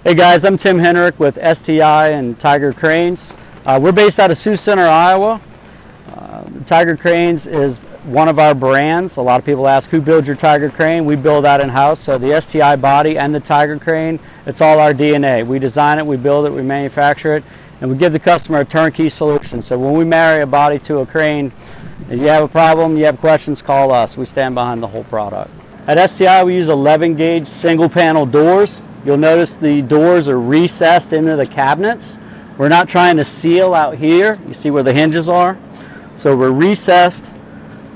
Hey guys, I'm Tim Henrich with STI and Tiger Cranes. We're based out of Sioux Center, Iowa. Tiger Cranes is one of our brands. A lot of people ask, who builds your Tiger Crane? We build that in-house. So the STI body and the Tiger Crane, it's all our DNA. We design it, we build it, we manufacture it, and we give the customer a turnkey solution. So when we marry a body to a crane, if you have a problem, you have questions, call us. We stand behind the whole product. At STI, we use 11 gauge single panel doors. You'll notice the doors are recessed into the cabinets. We're not trying to seal out here. You see where the hinges are? So we're recessed,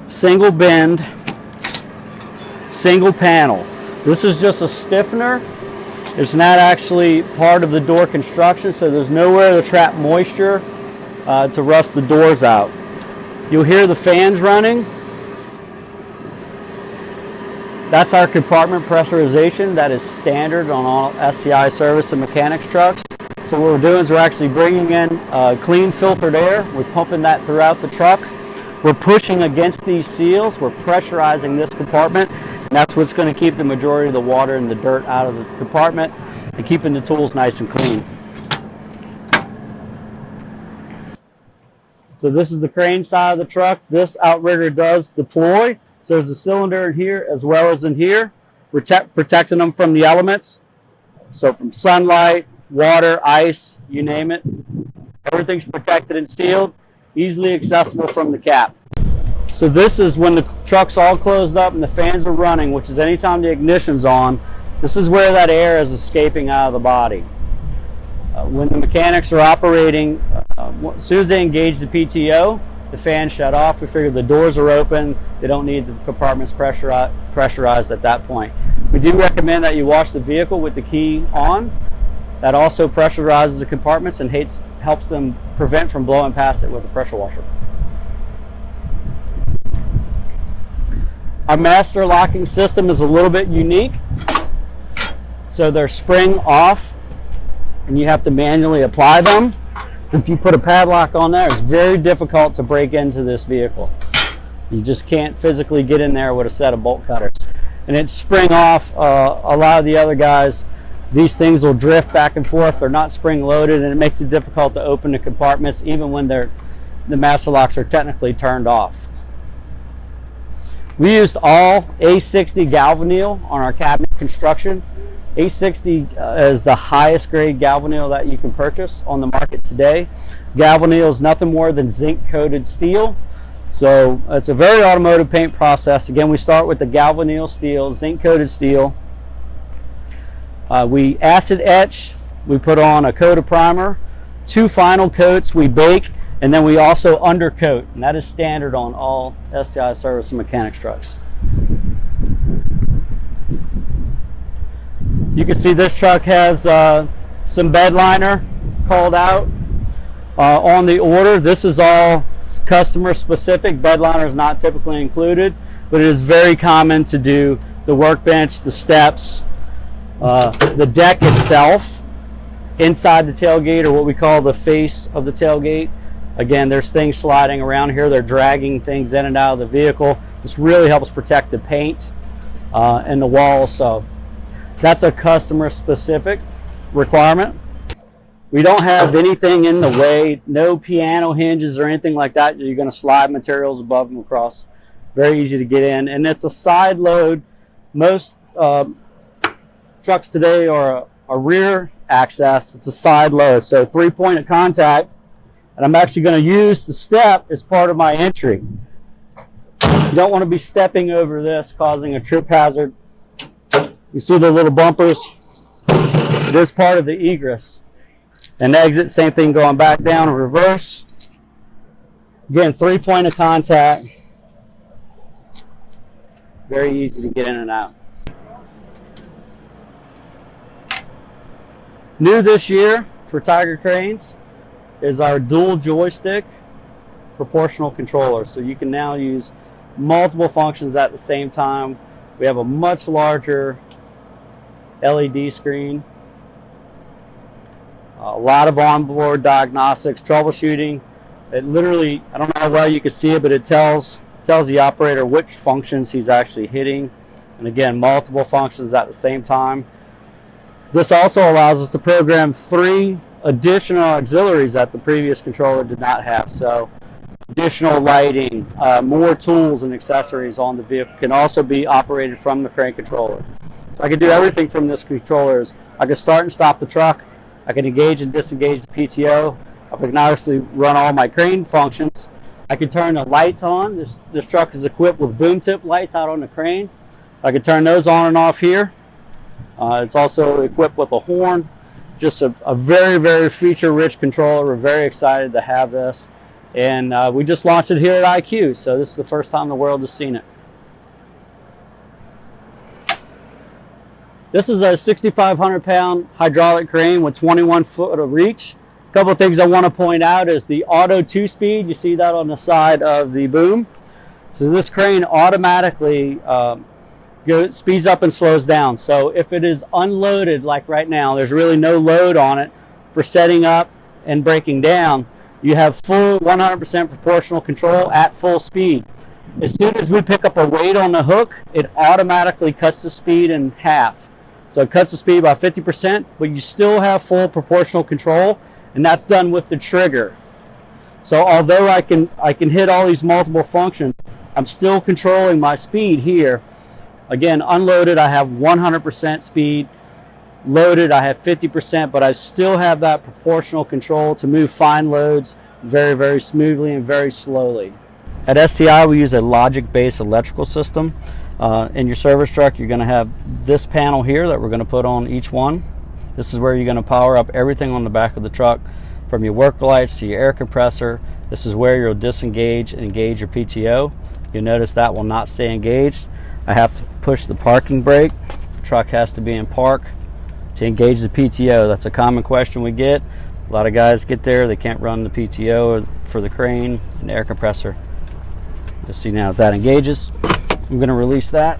single bend, single panel. This is just a stiffener. It's not actually part of the door construction, so there's nowhere to trap moisture to rust the doors out. You'll hear the fans running. That's our compartment pressurization. That is standard on all STI service and mechanics trucks. So what we're doing is we're actually bringing in clean filtered air. We're pumping that throughout the truck. We're pushing against these seals. We're pressurizing this compartment. And that's what's going to keep the majority of the water and the dirt out of the compartment and keeping the tools nice and clean. So this is the crane side of the truck. This outrigger does deploy. So there's a cylinder in here as well as in here, protecting them from the elements. So from sunlight, water, ice, you name it. Everything's protected and sealed, easily accessible from the cap. So this is when the truck's all closed up and the fans are running, which is anytime the ignition's on. This is where that air is escaping out of the body. When the mechanics are operating, as soon as they engage the PTO, the fan shut off. We figure the doors are open. They don't need the compartments pressurized at that point. We do recommend that you wash the vehicle with the key on. That also pressurizes the compartments and helps them prevent from blowing past it with a pressure washer. Our master locking system is a little bit unique. So they're spring off and you have to manually apply them. If you put a padlock on there, it's very difficult to break into this vehicle. You just can't physically get in there with a set of bolt cutters. And it's spring off. A lot of the other guys, these things will drift back and forth. They're not spring loaded, and it makes it difficult to open the compartments even when the master locks are technically turned off. We used all A60 galvanneal on our cabinet construction. A60 is the highest grade galvanneal that you can purchase on the market today. Galvanneal is nothing more than zinc coated steel. So it's a very automotive paint process. Again, we start with the galvanneal steel, zinc coated steel. We acid etch, we put on a coat of primer, 2 final coats we bake, and then we also undercoat, and that is standard on all STI service and mechanics trucks. You can see this truck has some bed liner called out on the order. This is all customer specific. Bed liner is not typically included, but it is very common to do the workbench, the steps, the deck itself, inside the tailgate, or what we call the face of the tailgate. Again, there's things sliding around here. They're dragging things in and out of the vehicle. This really helps protect the paint and the walls. So that's a customer specific requirement. We don't have anything in the way, no piano hinges or anything like that. You're going to slide materials above them across. Very easy to get in. And it's a side load. Most trucks today are a rear access. It's a side load. So 3-point of contact. And I'm actually going to use the step as part of my entry. You don't want to be stepping over this, causing a trip hazard. You see the little bumpers? It is part of the egress. And exit, same thing going back down in reverse. Again, 3-point of contact. Very easy to get in and out. New this year for Tiger Cranes is our dual joystick proportional controller. So you can now use multiple functions at the same time. We have a much larger LED screen, a lot of onboard diagnostics, troubleshooting. It literally, I don't know how well you can see it, but it tells the operator which functions he's actually hitting. And again, multiple functions at the same time. This also allows us to program 3 additional auxiliaries that the previous controller did not have. So additional lighting, more tools and accessories on the vehicle can also be operated from the crane controller. So I can do everything from this controller. I can start and stop the truck. I can engage and disengage the PTO. I can obviously run all my crane functions. I can turn the lights on. This truck is equipped with boom tip lights out on the crane. I can turn those on and off here. It's also equipped with a horn. Just a very, very feature-rich controller. We're very excited to have this. And we just launched it here at IQ, so this is the first time the world has seen it. This is a 6,500-pound hydraulic crane with 21 foot of reach. A couple of things I want to point out is the auto 2-speed. You see that on the side of the boom. So this crane automatically speeds up and slows down. So if it is unloaded, like right now, there's really no load on it for setting up and breaking down, you have full 100% proportional control at full speed. As soon as we pick up a weight on the hook, it automatically cuts the speed in half. So it cuts the speed by 50%, but you still have full proportional control, and that's done with the trigger. So although I can hit all these multiple functions, I'm still controlling my speed here. Again, unloaded, I have 100% speed. Loaded, I have 50%, but I still have that proportional control to move fine loads very, very smoothly and very slowly. At STI, we use a logic-based electrical system. In your service truck, you're going to have this panel here that we're going to put on each one. This is where you're going to power up everything on the back of the truck, from your work lights to your air compressor. This is where you'll disengage and engage your PTO. You'll notice that will not stay engaged. I have to push the parking brake. The truck has to be in park to engage the PTO. That's a common question we get. A lot of guys get there, they can't run the PTO for the crane and the air compressor. You'll see now if that engages. I'm going to release that.